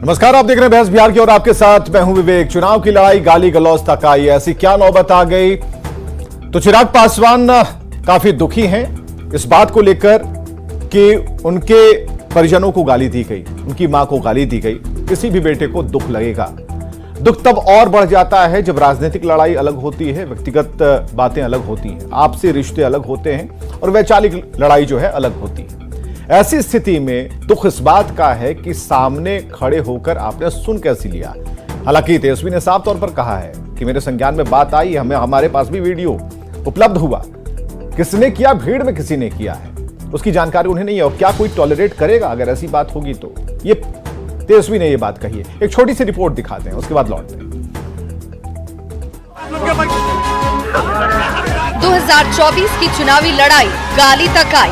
नमस्कार, आप देख रहे हैं बहस बिहार की और आपके साथ मैं हूं विवेक। चुनाव की लड़ाई गाली गलौज तक आई, ऐसी क्या नौबत आ गई? तो चिराग पासवान काफी दुखी हैं इस बात को लेकर कि उनके परिजनों को गाली दी गई, उनकी मां को गाली दी गई। किसी भी बेटे को दुख लगेगा। दुख तब और बढ़ जाता है जब राजनीतिक लड़ाई अलग होती है, व्यक्तिगत बातें अलग होती हैं, आपसी रिश्ते अलग होते हैं और वैचारिक लड़ाई जो है अलग होती है। ऐसी स्थिति में दुख इस बात का है कि सामने खड़े होकर आपने सुन कैसे लिया। हालांकि तेजस्वी ने साफ तौर पर कहा है कि मेरे संज्ञान में बात आई, हमारे पास भी वीडियो उपलब्ध हुआ। किसने किया? भीड़ में किसी ने किया है, उसकी जानकारी उन्हें नहीं है। और क्या कोई टॉलरेट करेगा अगर ऐसी बात होगी? तो ये तेजस्वी ने ये बात कही है। एक छोटी सी रिपोर्ट दिखाते हैं, उसके बाद लौटते हैं। 2024 की चुनावी लड़ाई गाली तक आई।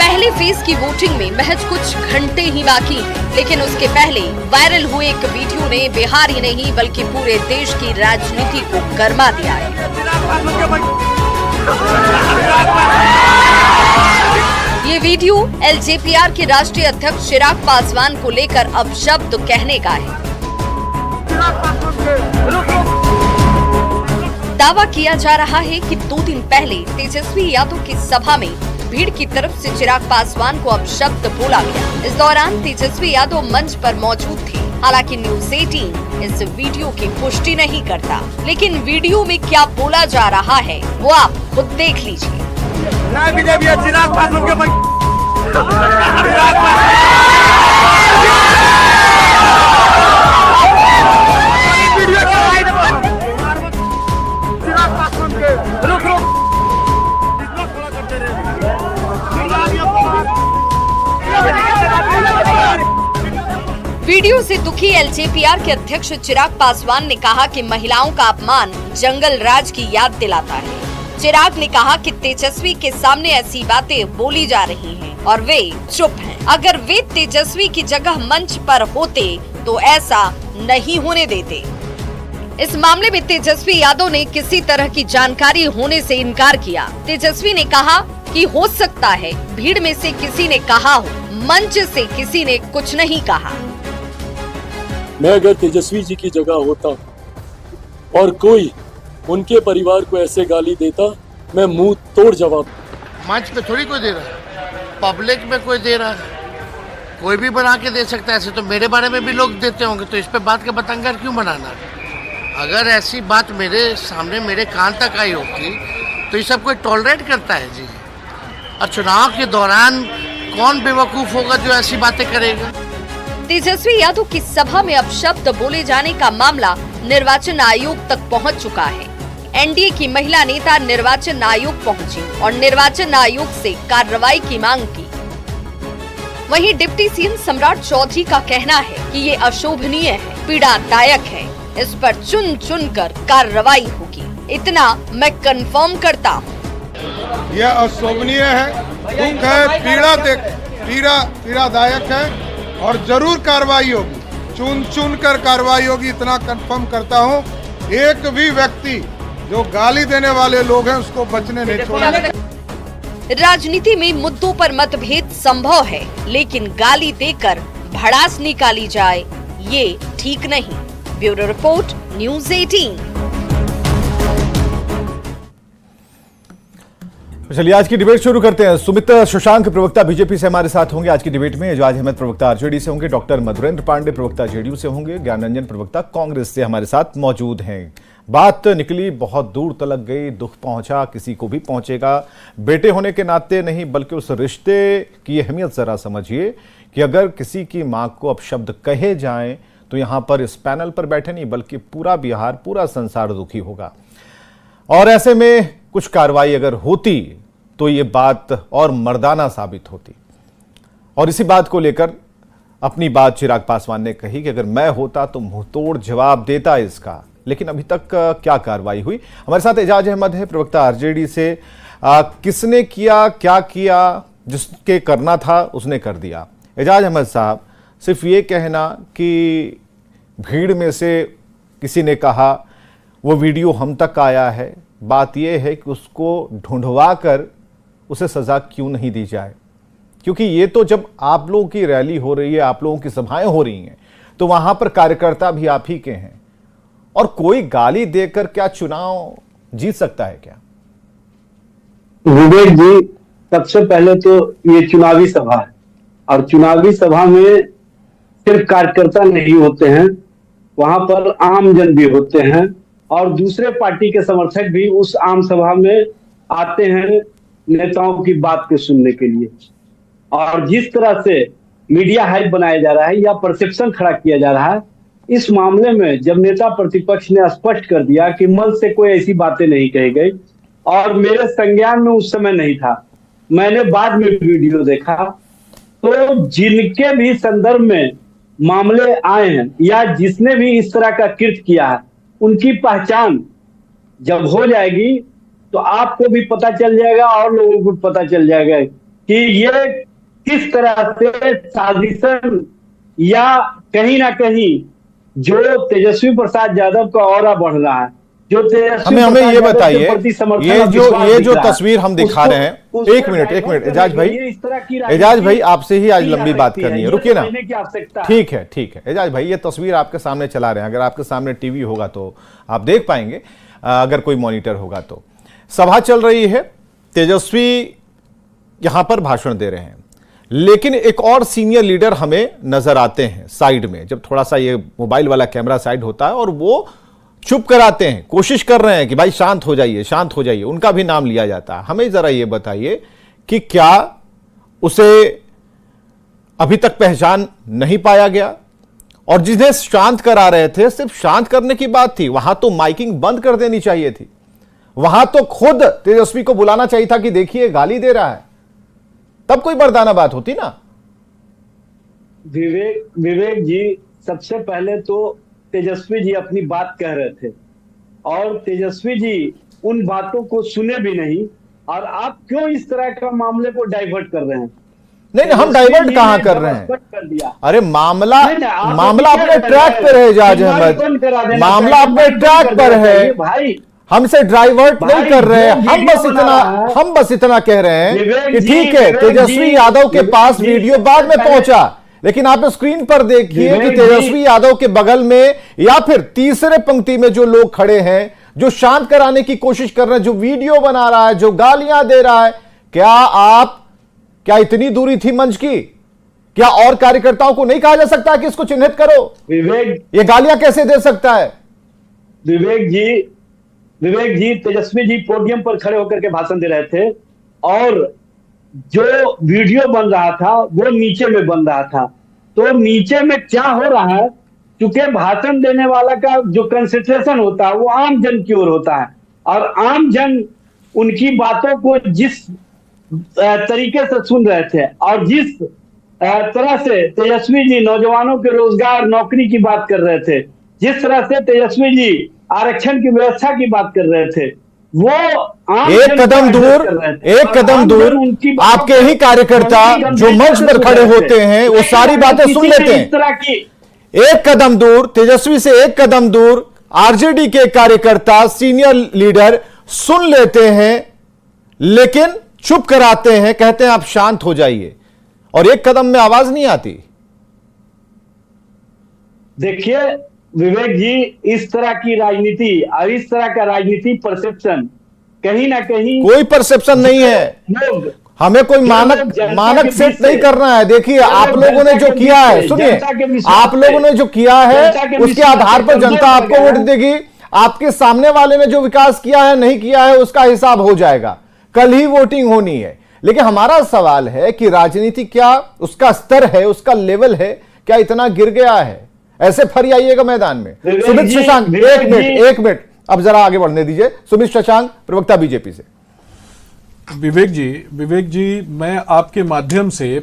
पहले फेज की वोटिंग में महज कुछ घंटे ही बाकी हैं, लेकिन उसके पहले वायरल हुए एक वीडियो ने बिहार ही नहीं बल्कि पूरे देश की राजनीति को गरमा दिया है। ये वीडियो एलजेपीआर के राष्ट्रीय अध्यक्ष चिराग पासवान को लेकर अपशब्द कहने का है। दावा किया जा रहा है कि 2 दिन पहले तेजस्वी यादव की सभा में भीड़ की तरफ से चिराग पासवान को अपशब्द बोला गया। इस दौरान तेजस्वी यादव मंच पर मौजूद थे। हालांकि न्यूज़ 18 इस वीडियो की पुष्टि नहीं करता, लेकिन वीडियो में क्या बोला जा रहा है वो आप खुद देख लीजिए। वीडियो से दुखी एलजेपीआर के अध्यक्ष चिराग पासवान ने कहा कि महिलाओं का अपमान जंगल राज की याद दिलाता है। चिराग ने कहा कि तेजस्वी के सामने ऐसी बातें बोली जा रही हैं और वे चुप हैं। अगर वे तेजस्वी की जगह मंच पर होते तो ऐसा नहीं होने देते। इस मामले में तेजस्वी यादव ने किसी तरह की जानकारी होने से इनकार किया। तेजस्वी ने कहा कि हो सकता है भीड़ में से किसी ने कहा हो, मंच से किसी ने कुछ नहीं कहा। मैं अगर तेजस्वी जी की जगह होता और कोई उनके परिवार को ऐसे गाली देता, मैं मुंह तोड़ जवाब। मंच पे थोड़ी कोई दे रहा है, पब्लिक में कोई दे रहा है। कोई भी बना के दे सकता है। ऐसे तो मेरे बारे में भी लोग देते होंगे, तो इस पे बात का बतंगर क्यों बनाना? अगर ऐसी बात मेरे सामने मेरे कान तक आई होती तो ये सब कोई टॉलरेट करता है जी। और चुनाव के दौरान कौन बेवकूफ होगा जो ऐसी बातें करेगा? तेजस्वी यादव की सभा में अपशब्द बोले जाने का मामला निर्वाचन आयोग तक पहुंच चुका है। एनडीए की महिला नेता निर्वाचन आयोग पहुंची और निर्वाचन आयोग से कार्रवाई की मांग की। वहीं डिप्टी सीएम सम्राट चौधरी का कहना है कि ये अशोभनीय है, पीड़ादायक है, इस पर चुन चुन कर कार्रवाई होगी, इतना मैं कंफर्म करता हूँ। यह अशोभनीय है, दुख है, पीड़ादायक है और जरूर कार्रवाई होगी, चुन चुन कर कार्रवाई होगी, इतना कंफर्म करता हूं। एक भी व्यक्ति जो गाली देने वाले लोग हैं उसको बचने नहीं छोड़ेंगे। राजनीति में मुद्दों पर मतभेद संभव है, लेकिन गाली देकर भड़ास निकाली जाए ये ठीक नहीं। Bureau report, news 18। चलिए आज की डिबेट शुरू करते हैं। सुमित शशांक प्रवक्ता बीजेपी से हमारे साथ होंगे आज की डिबेट में। एजाज अहमद प्रवक्ता आरजेडी से होंगे। डॉक्टर मधुरेंद्र पांडे प्रवक्ता जेडीयू से होंगे। ज्ञानरंजन प्रवक्ता कांग्रेस से हमारे साथ मौजूद हैं। बात निकली बहुत दूर तलक गई, दुख पहुंचा, किसी को भी पहुंचेगा। बेटे होने के नाते नहीं बल्कि उस रिश्ते की अहमियत जरा समझिए कि अगर किसी की मां को अपशब्द कहे जाएं तो यहां पर इस पैनल पर बैठे नहीं बल्कि पूरा बिहार, पूरा संसार दुखी होगा। और ऐसे में कुछ कार्रवाई अगर होती तो ये बात और मर्दाना साबित होती। और इसी बात को लेकर अपनी बात चिराग पासवान ने कही कि अगर मैं होता तो मुंहतोड़ जवाब देता इसका। लेकिन अभी तक क्या कार्रवाई हुई? हमारे साथ एजाज अहमद है प्रवक्ता आरजेडी से। किसने किया, क्या किया? जिसके करना था उसने कर दिया। एजाज अहमद साहब, सिर्फ ये कहना कि भीड़ में से किसी ने कहा वो वीडियो हम तक आया है, बात यह है कि उसको ढूंढवा कर उसे सजा क्यों नहीं दी जाए? क्योंकि ये तो जब आप लोगों की रैली हो रही है, आप लोगों की सभाएं हो रही हैं, तो वहां पर कार्यकर्ता भी आप ही के हैं, और कोई गाली देकर क्या चुनाव जीत सकता है क्या? विवेक जी, सबसे पहले तो ये चुनावी सभा है, और चुनावी सभा में सिर्फ कार्यकर्ता नहीं होते हैं, वहां पर आम जन भी होते हैं, और दूसरे पार्टी के समर्थक भी उस आम सभा में आते हैं नेताओं की बात को सुनने के लिए। और जिस तरह से मीडिया हाइप बनाया जा रहा है या परसेप्शन खड़ा किया जा रहा है, इस मामले में जब नेता प्रतिपक्ष ने स्पष्ट कर दिया कि मन से कोई ऐसी बातें नहीं कही गई, और मेरे संज्ञान में उस समय नहीं था, मैंने बाद में वीडियो देखा, तो जिनके भी संदर्भ में मामले आए हैं या जिसने भी इस तरह का कृत्य किया है, उनकी पहचान जब हो जाएगी तो आपको भी पता चल जाएगा और लोगों को पता चल जाएगा कि ये किस तरह से साजिशन या कहीं ना कहीं जो तेजस्वी प्रसाद यादव का ऑरा बढ़ रहा है, जो तेजस्वी हमें ये प्रसाद बताइए, यादव के प्रति समर्थन ये और विश्वास जो दिख रहा है, तस्वीर हम दिखा रहे हैं, उसको एक मिनट एजाज भाई, ये इस तरह की राजनीति एजाज भाई आपसे ही आज की लंबी जा बात सकती है, करनी है, ये रुकिए ना। समझने की आवश्यकता है। ठीक है एजाज भाई, ये तस्वीर आपके सामने चला रहे हैं, अगर आपके सामने टीवी होगा तो आप देख पाएंगे, अगर कोई मॉनिटर होगा तो। सभा चल रही है, तेजस्वी यहां पर भाषण दे रहे हैं, लेकिन एक और सीनियर लीडर हमें नजर आते हैं साइड में, जब थोड़ा सा ये मोबाइल वाला कैमरा साइड होता है, और वो चुप कराते हैं, कोशिश कर रहे हैं कि भाई शांत हो जाइए, शांत हो जाइए, उनका भी नाम लिया जाता है। हमें जरा ये बताइए कि क्या उसे अभी तक पहचान नहीं पाया गया, और जिन्हें शांत करा रहे थे सिर्फ शांत करने की बात थी, वहां तो माइकिंग बंद कर देनी चाहिए थी, वहां तो खुद तेजस्वी को बुलाना चाहिए था कि देखिए गाली दे रहा है, तब कोई मर्दाना बात होती ना। विवेक जी, सबसे पहले तो तेजस्वी जी अपनी बात कह रहे थे, और तेजस्वी जी उन बातों को सुने भी नहीं, और आप क्यों इस तरह का मामले को डाइवर्ट कर रहे हैं? नहीं, हम डाइवर्ट कहां कर रहे हैं? अरे मामला अपने ट्रैक पर है एजाज अहमद, मामला अपने ट्रैक पर है भाई, हमसे डाइवर्ट नहीं कर रहे हैं। हम बस इतना कह रहे हैं कि ठीक है, तेजस्वी यादव के पास वीडियो बाद में पहुंचा, लेकिन आप स्क्रीन पर देखिए कि तेजस्वी यादव के बगल में या फिर तीसरे पंक्ति में जो लोग खड़े हैं, जो शांत कराने की कोशिश कर रहे हैं, जो वीडियो बना रहा है, जो गालियां दे रहा है, क्या इतनी दूरी थी मंच की? क्या और कार्यकर्ताओं को नहीं कहा जा सकता कि इसको चिन्हित करो? ये गालियां कैसे दे सकता है? विवेक जी, तेजस्वी जी पोडियम पर खड़े होकर के भाषण दे रहे थे, और जो वीडियो बन रहा था वो नीचे में बन रहा था, तो नीचे में क्या हो रहा है, क्योंकि भाषण देने वाला का जो कंसंट्रेशन होता है वो आम जन की ओर होता है, और आम जन उनकी बातों को जिस तरीके से सुन रहे थे, और जिस तरह से तेजस्वी जी नौजवानों के रोजगार नौकरी की बात कर रहे थे, जिस तरह से तेजस्वी जी आरक्षण की व्यवस्था की बात कर रहे थे, वो एक कदम दूर आपके ही कार्यकर्ता जो मंच पर खड़े होते हैं वो सारी बातें सुन लेते हैं। एक कदम दूर तेजस्वी से, एक कदम दूर आरजेडी के कार्यकर्ता सीनियर लीडर सुन लेते हैं, लेकिन चुप कराते हैं, कहते हैं आप शांत हो जाइए, और एक कदम में आवाज नहीं आती। देखिए विवेक जी, इस तरह की राजनीति और इस तरह का राजनीति परसेप्शन कहीं ना कहीं, कोई परसेप्शन नहीं है, हमें कोई मानक सेट नहीं करना है। देखिए आप लोगों ने जो किया है, सुनिए, आप लोगों ने जो किया है उसके आधार पर जनता आपको वोट देगी। आपके सामने वाले ने जो विकास किया है नहीं किया है उसका हिसाब हो जाएगा, कल ही वोटिंग होनी है। लेकिन हमारा सवाल है कि राजनीति क्या उसका स्तर है, उसका लेवल है, क्या इतना गिर गया है? ऐसे फरी आइएगा मैदान में। सुमित शशांक, एक मिनट, अब जरा आगे बढ़ने दीजिए। सुमित शशांक, प्रवक्ता बीजेपी से। विवेक जी, मैं आपके माध्यम से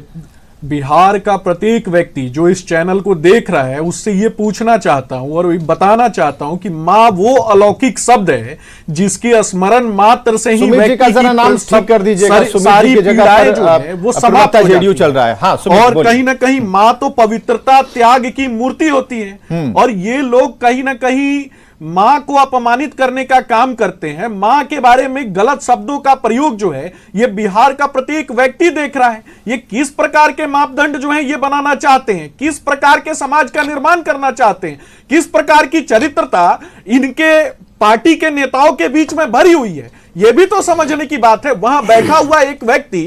बिहार का प्रत्येक व्यक्ति जो इस चैनल को देख रहा है उससे ये पूछना चाहता हूं और बताना चाहता हूं कि मां वो अलौकिक शब्द है जिसके स्मरण मात्र से ही व्यक्ति का जरा नाम ठीक कर दीजिएगा। सारी पीड़ाएं जो है वो समाप्त हो जाती चल रहा है। हाँ, और कहीं ना कहीं मां तो पवित्रता त्याग की मूर्ति होती है, और ये लोग कहीं ना कहीं मां को अपमानित करने का काम करते हैं, मां के बारे में गलत शब्दों का प्रयोग जो है ये बिहार का प्रत्येक व्यक्ति देख रहा है। ये किस प्रकार के मापदंड जो है ये बनाना चाहते हैं, किस प्रकार के समाज का निर्माण करना चाहते हैं, किस प्रकार की चरित्रता इनके पार्टी के नेताओं के बीच में भरी हुई है, यह भी तो समझने की बात है। वहां बैठा हुआ एक व्यक्ति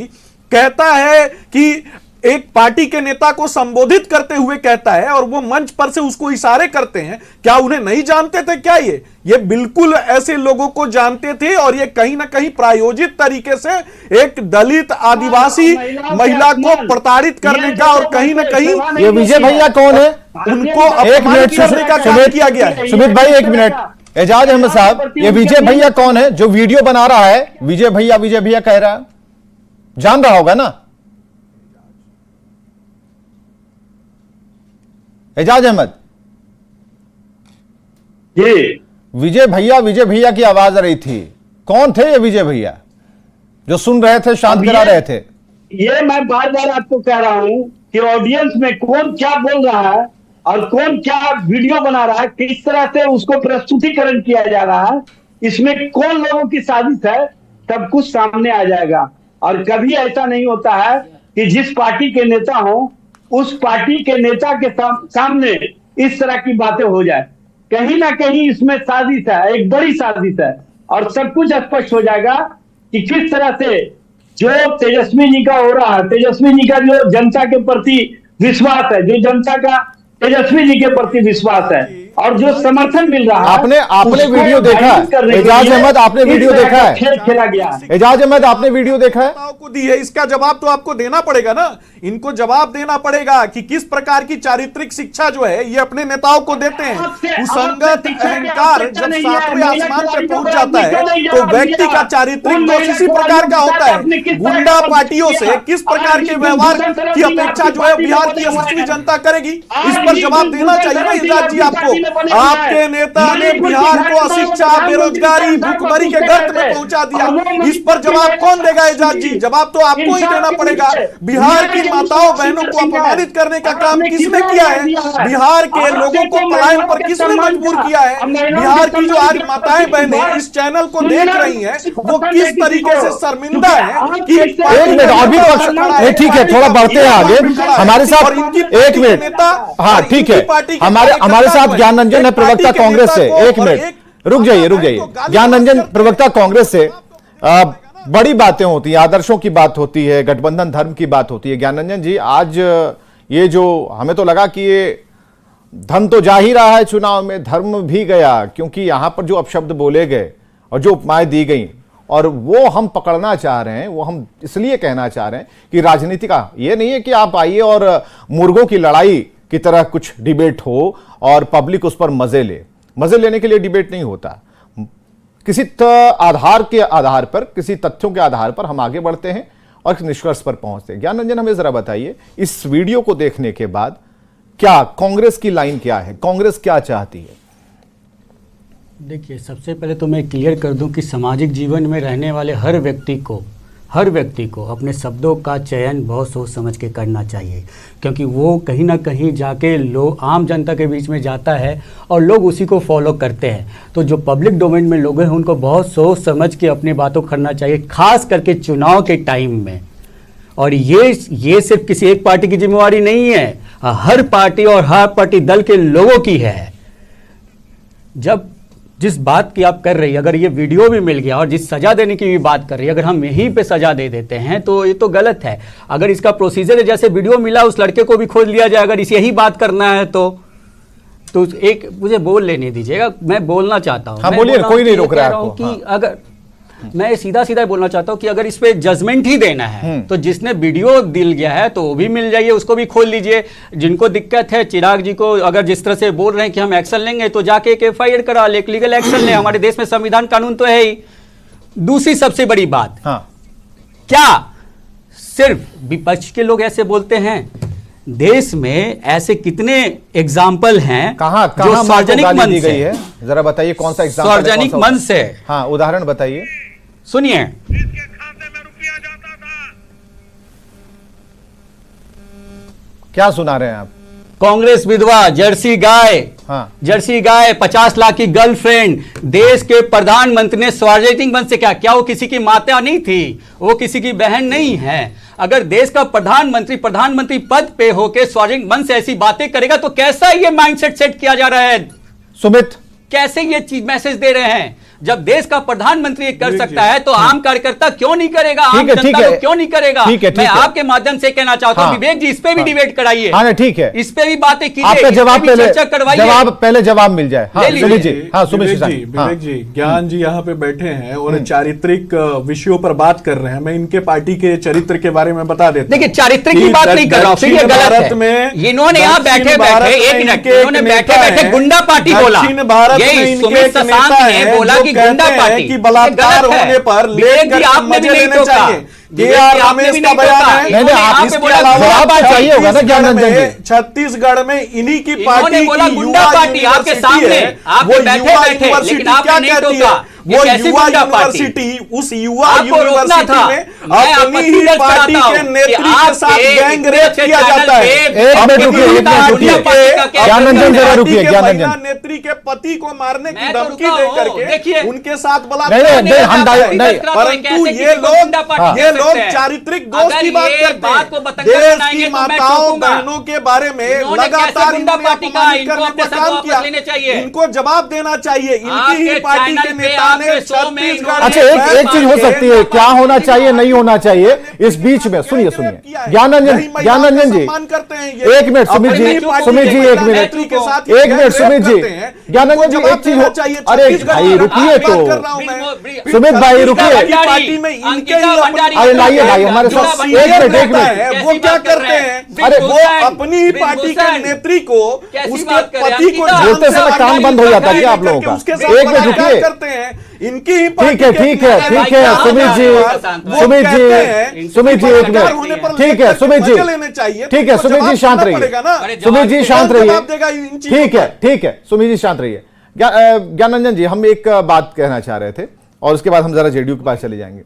कहता है कि एक पार्टी के नेता को संबोधित करते हुए कहता है और वो मंच पर से उसको इशारे करते हैं। क्या उन्हें नहीं जानते थे क्या? ये बिल्कुल ऐसे लोगों को जानते थे और ये कहीं ना कहीं प्रायोजित तरीके से एक दलित आदिवासी महिला को प्रताड़ित करने का और कहीं ना कहीं ये विजय भैया कौन है? उनको एक मिनट अपमानित करने का काम किया गया है। सुमित भाई एक मिनट, एजाज अहमद साहब, ये विजय भैया कौन है जो वीडियो बना रहा है? विजय भैया कह रहा है, जान रहा होगा ना? एजाज अहमद जी, विजय भैया की आवाज आ रही थी। कौन थे ये विजय भैया जो सुन रहे थे, शांत करा रहे थे? ये मैं बार बार आपको कह रहा हूं कि ऑडियंस में कौन क्या बोल रहा है और कौन क्या वीडियो बना रहा है, किस तरह से उसको प्रस्तुतिकरण किया जा रहा है, इसमें कौन लोगों की साजिश है, सब कुछ सामने आ जाएगा। और कभी ऐसा नहीं होता है कि जिस पार्टी के नेता हो उस पार्टी के नेता के सामने इस तरह की बातें हो जाए। कहीं ना कहीं इसमें साजिश है, एक बड़ी साजिश है और सब कुछ स्पष्ट हो जाएगा कि किस तरह से जो तेजस्वी जी का हो रहा है, तेजस्वी जी का जो जनता के प्रति विश्वास है, जो जनता का तेजस्वी जी के प्रति विश्वास है और जो समर्थन मिल रहा है, आपने वीडियो देखा है? एजाज अहमद आपने वीडियो देखा है? खेल खेला गया है। एजाज अहमद आपने वीडियो देखा है? को दी है, इसका जवाब तो आपको देना पड़ेगा ना। इनको जवाब देना पड़ेगा कि किस प्रकार की चारित्रिक शिक्षा जो है ये अपने नेताओं को देते हैं। कुसंगत अहंकार जब सातवें आसमान पे पहुंच जाता है तो व्यक्ति का चारित्रिक दोष इसी प्रकार का होता है। गुंडा पार्टियों से किस प्रकार के व्यवहार की अपेक्षा जो है बिहार की यशस्वी जनता करेगी, इस पर जवाब देना चाहिए ना एजाज जी आपको। आपके नेता ने बिहार को अशिक्षा, बेरोजगारी, भूखमरी के गर्त में पहुंचा दिया। इस पर जवाब कौन देगा एजाज जी? जवाब तो आपको ही देना पड़ेगा। बिहार की माताओं बहनों को अपमानित करने का काम किसने किया है? बिहार के लोगों को पलायन पर किसने मजबूर किया है? बिहार की जो आज माताएं बहनें इस चैनल को देख रही हैं वो किस तरीके से शर्मिंदा है कि एक मिनट और भी पक्ष नहीं, ठीक है, थोड़ा बढ़ते हैं आगे हमारे साथ। एक मिनट, हाँ ठीक है, हमारे साथ ज्ञान रंजन है प्रवक्ता कांग्रेस से। एक मिनट रुक जाइए ज्ञान रंजन प्रवक्ता कांग्रेस से। बड़ी बातें होती हैं, आदर्शों की बात होती है, गठबंधन धर्म की बात होती है। ज्ञान रंजन जी, आज ये जो हमें तो लगा कि ये धन तो जा ही रहा है चुनाव में, धर्म भी गया, क्योंकि यहां पर जो अपशब्द बोले गए और जो उपमाएं दी गई और वो हम पकड़ना चाह रहे हैं, वो हम इसलिए कहना चाह रहे हैं कि राजनीति का ये नहीं है कि आप आइए और मुर्गों की लड़ाई की तरह कुछ डिबेट हो और पब्लिक उस पर मजे लेने के लिए डिबेट नहीं होता। किसी आधार के आधार पर, किसी तथ्यों के आधार पर हम आगे बढ़ते हैं और निष्कर्ष पर पहुंचते हैं। ज्ञान रंजन, हमें जरा बताइए, इस वीडियो को देखने के बाद क्या कांग्रेस की लाइन क्या है, कांग्रेस क्या चाहती है? देखिए, सबसे पहले तो मैं क्लियर कर दूं कि सामाजिक जीवन में रहने वाले हर व्यक्ति को अपने शब्दों का चयन बहुत सोच समझ के करना चाहिए, क्योंकि वो कहीं ना कहीं जाके लोग आम जनता के बीच में जाता है और लोग उसी को फॉलो करते हैं। तो जो पब्लिक डोमेन में लोग हैं उनको बहुत सोच समझ के अपनी बातों करना चाहिए, खास करके चुनाव के टाइम में। और ये सिर्फ किसी एक पार्टी की जिम्मेवारी नहीं है, हर पार्टी और हर पार्टी दल के लोगों की है। जब जिस बात की आप कर रही है, अगर ये वीडियो भी मिल गया और जिस सजा देने की भी बात कर रही है, अगर हम यहीं पे सजा दे देते हैं तो ये तो गलत है। अगर इसका प्रोसीजर है, जैसे वीडियो मिला उस लड़के को भी खोज लिया जाए, अगर इसे यही बात करना है तो एक मुझे बोल लेने दीजिएगा, मैं बोलना चाहता हूँ। हाँ बोलिए, कोई नहीं रोक रहा है आपको। कि अगर मैं सीधा बोलना चाहता हूं कि अगर इस पे जजमेंट ही देना है तो जिसने वीडियो दिल गया है तो वो भी मिल जाइए, उसको भी खोल लीजिए। जिनको दिक्कत है, चिराग जी को अगर जिस तरह से बोल रहे हैं कि हम एक्शन लेंगे तो जाके एक FIR करा ले, एक लीगल एक्शन ले। हमारे देश में संविधान कानून तो है ही। दूसरी सबसे बड़ी बात, क्या सिर्फ विपक्ष के लोग ऐसे बोलते हैं? देश में ऐसे कितने एग्जाम्पल हैं जो सार्वजनिक मंच से है? जरा बताइए कौन सा एग्जाम्पल? सार्वजनिक मंच से, हाँ उदाहरण बताइए। सुनिए, क्या सुना रहे हैं आप? कांग्रेस विधवा, जर्सी गाय, हाँ। जर्सी गाय, 50 लाख की गर्लफ्रेंड, देश के प्रधानमंत्री ने सार्वजनिक मंच से क्या क्या, वो किसी की माता नहीं थी, वो किसी की बहन नहीं है। अगर देश का प्रधानमंत्री पद पे होके सार्वजनिक मंच से ऐसी बातें करेगा तो कैसा ये माइंडसेट सेट किया जा रहा है? सुमित, कैसे ये चीज मैसेज दे रहे हैं? जब देश का प्रधानमंत्री कर सकता है तो आम कार्यकर्ता क्यों नहीं करेगा? आम जनता लोग क्यों नहीं करेगा? मैं आपके माध्यम से कहना चाहता हूं, विवेक जी, इस पे भी डिबेट कराइए। हाँ ठीक है, इस पे भी बातें कीजिए, आपका जवाब चर्चा करवाइए, पहले जवाब मिल जाए। हाँ, सुमित जी, हाँ, सुमित जी, विवेक जी, ज्ञान जी यहाँ पे बैठे हैं और चारित्रिक विषयों पर बात कर रहे हैं। मैं इनके पार्टी के चरित्र के बारे में बता देता हूं। देखिए, चारित्रिक की बात नहीं कर रहा हूं, ये गलत है। इन्होंने यहाँ बैठे बैठे, एक मिनट, इन्होंने बैठे बैठे गुंडा पार्टी बोला। यही सुमित शशांक ने बोला कि गुंडा पार्टी की बलात्कार होने पर लेकर मजे लेने चाहिए। रमेश का बयान है। चाहिए होगा ना ज्ञानरंजन जी। छत्तीसगढ़ में इन्हीं की पार्टी बोला गुंडा पार्टी आपके सामने, वो युवा यूनिवर्सिटी क्या कहती है? वो युवा यूनिवर्सिटी, उस युवा यूनिवर्सिटी में अपनी ही पार्टी के नेत्री के साथ गैंग रेप किया जाता है। ज्ञानरंजन जरा रुकिए, ज्ञानरंजन, नेत्री के पति को मारने की धमकी दे करके उनके साथ परंतु ये लोग चारित्रिक दोष की बात करते हैं। देश की माताओं बहनों के बारे में लगातार अपमानित करने का काम किया। इनको जवाब देना चाहिए। इनकी ही पार्टी के नेता ने छत्तीसगढ़। अच्छा, एक चीज हो सकती है, क्या होना चाहिए नहीं होना चाहिए इस बीच में। सुनिए ज्ञानरंजन जी, एक मिनट, सुमित जी, एक मिनट, सुमित जी, ज्ञानरंजन जी, एक चीज हो, अरे भाई रुकिए तो, सुमित भाई रुकिए, अरे लाइए भाई हमारे साथ, एक मिनट, वो क्या करते हैं? अरे वो अपनी ही पार्टी के नेत्री को, उसके पति को बोलते समय कान बंद हो जाता है क्या आप लोगों का? एक मिनट रुकिए, करते हैं इनकी ही ठीक है, सुमित जी, एक मिनट, ठीक है सुमित जी, शांत रहिए, सुमित जी शांत रहिए, ठीक है, सुमित जी शांत रहिए। ज्ञानरंजन जी, हम एक बात कहना चाह रहे थे और उसके बाद हम जरा जेडीयू के पास चले जाएंगे।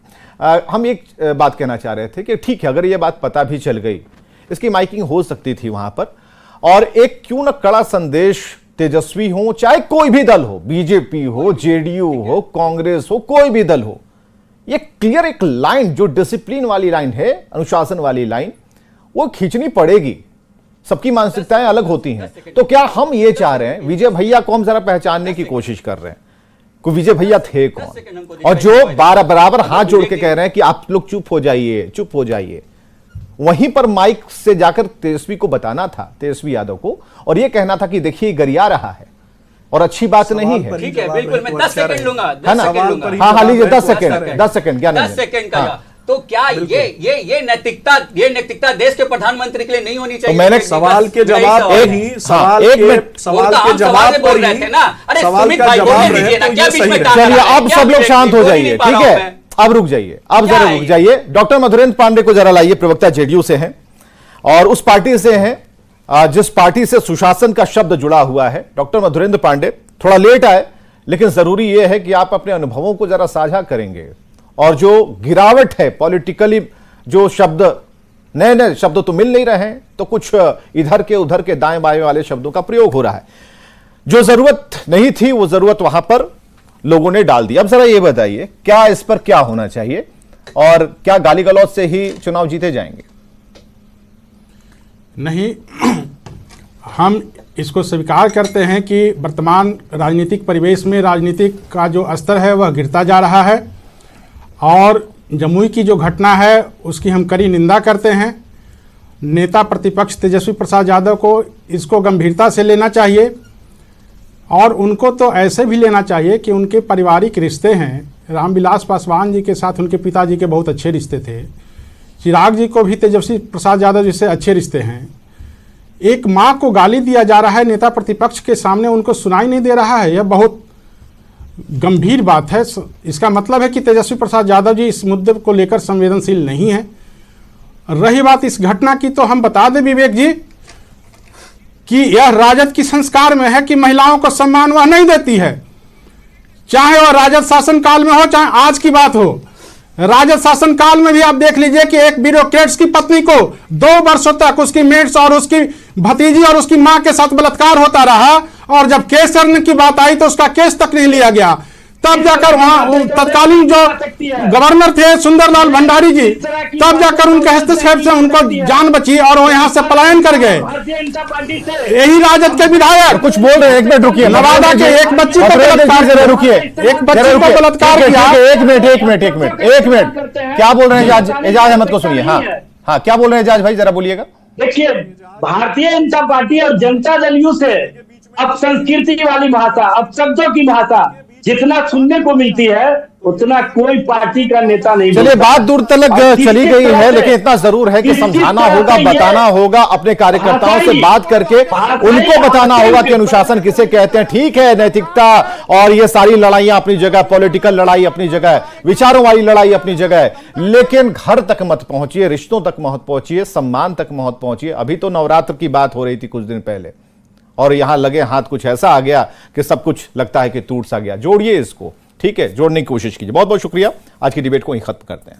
हम एक बात कहना चाह रहे थे कि ठीक है, अगर ये बात पता भी चल गई, इसकी माइकिंग हो सकती थी वहां पर, और एक क्यों ना कड़ा संदेश तेजस्वी हो, चाहे कोई भी दल हो, बीजेपी हो, जेडीयू हो, कांग्रेस हो, कोई भी दल हो, ये क्लियर एक लाइन, जो डिसिप्लिन वाली लाइन है, अनुशासन वाली लाइन, वो खींचनी पड़ेगी। सबकी मानसिकताएं अलग होती हैं। तो क्या हम ये चाह रहे हैं, विजय भैया को हम जरा पहचानने की कोशिश कर रहे हैं, को विजय भैया थे कौन, और जो बराबर हाथ जोड़ के कह रहे हैं कि आप लोग चुप हो जाइए, वहीं पर माइक से जाकर तेजस्वी को बताना था, तेजस्वी यादव को, और यह कहना था कि देखिए गरिया रहा है और अच्छी बात नहीं है। ठीक है, बिल्कुल, मैं 10 सेकंड लूंगा, है ना? हाँ लीजिए, 10 सेकंड क्या 10 सेकंड का। तो क्या ये नैतिकता देश के प्रधानमंत्री के लिए नहीं होनी चाहिए? तो मैंने सवाल के जवाब पर ही, सवाल के जवाब पर ही, सवाल का जवाब चलिए, अब सब लोग शांत हो जाइए, ठीक है, अब रुक जाइए, अब जरा रुक जाइए। डॉक्टर मधुरेंद्र पांडे को जरा लाइए, प्रवक्ता जेडीयू से हैं और उस पार्टी से हैं जिस पार्टी से सुशासन का शब्द जुड़ा हुआ है। डॉक्टर मधुरेंद्र पांडे थोड़ा लेट आए, लेकिन जरूरी यह है कि आप अपने अनुभवों को जरा साझा करेंगे, और जो गिरावट है पॉलिटिकली, जो शब्द नए शब्द तो मिल नहीं रहे हैं, तो कुछ इधर के उधर के दाएं बाएं वाले शब्दों का प्रयोग हो रहा है। जो जरूरत नहीं थी वो जरूरत वहां पर लोगों ने डाल दी। अब जरा ये बताइए, क्या इस पर क्या होना चाहिए, और क्या गाली गलौज से ही चुनाव जीते जाएंगे? नहीं, हम इसको स्वीकार करते हैं कि वर्तमान राजनीतिक परिवेश में राजनीतिक का जो स्तर है वह गिरता जा रहा है, और जमुई की जो घटना है उसकी हम कड़ी निंदा करते हैं। नेता प्रतिपक्ष तेजस्वी प्रसाद यादव को इसको गंभीरता से लेना चाहिए, और उनको तो ऐसे भी लेना चाहिए कि उनके पारिवारिक रिश्ते हैं। रामविलास पासवान जी के साथ उनके पिताजी के बहुत अच्छे रिश्ते थे, चिराग जी को भी तेजस्वी प्रसाद यादव जी से अच्छे रिश्ते हैं। एक माँ को गाली दिया जा रहा है नेता प्रतिपक्ष के सामने, उनको सुनाई नहीं दे रहा है, यह बहुत गंभीर बात है। इसका मतलब है कि तेजस्वी प्रसाद यादव जी इस मुद्दे को लेकर संवेदनशील नहीं है। रही बात इस घटना की, तो हम बता दें विवेक जी कि यह राजद की संस्कार में है कि महिलाओं को सम्मान वह नहीं देती है, चाहे वह राजद शासन काल में हो चाहे आज की बात हो। राजद शासन काल में भी आप देख लीजिए कि एक ब्यूरोक्रेट्स की पत्नी को 2 वर्षों तक उसकी मेट्स और उसकी भतीजी और उसकी मां के साथ बलात्कार होता रहा, और जब केस करने की बात आई तो उसका केस तक नहीं लिया गया। तब जाकर वहां तत्कालीन जो गवर्नर थे सुंदरलाल भंडारी जी, तब जाकर उनके हस्तक्षेप से उनको जान बची और वो यहाँ से पलायन कर गए। यही राजद के विधायक कुछ बोल रहे हैं, एक मिनट रुकिए। नवादा के एक बच्ची को जरा रुकिए, एक बच्ची को बलात्कार किया। एक मिनट क्या बोल रहे हैं एजाज अहमद को सुनिए। हाँ क्या बोल रहे हैं एजाज भाई, जरा बोलिएगा। देखिए, भारतीय जनता पार्टी और जनता दल यू से अब संस्कृति वाली भाषा, अब शब्दों की भाषा जितना सुनने को मिलती है उतना कोई पार्टी का नेता नहीं। चलिए, बात दूर तक चली गई है, लेकिन इतना जरूर है कि समझाना होगा, बताना होगा, अपने कार्यकर्ताओं से बात करके उनको बताना होगा कि अनुशासन किसे कहते हैं। ठीक है, नैतिकता और ये सारी लड़ाइयां अपनी जगह, पॉलिटिकल लड़ाई अपनी जगह है, विचारों वाली लड़ाई अपनी जगह है, लेकिन घर तक मत पहुंचिए, रिश्तों तक मत पहुंचिए, सम्मान तक मत पहुंचिए। अभी तो नवरात्र की बात हो रही थी कुछ दिन पहले, और यहां लगे हाथ कुछ ऐसा आ गया कि सब कुछ लगता है कि टूट सा गया। जोड़िए इसको, ठीक है, जोड़ने की कोशिश कीजिए। बहुत बहुत शुक्रिया। आज की डिबेट को यहीं खत्म करते हैं।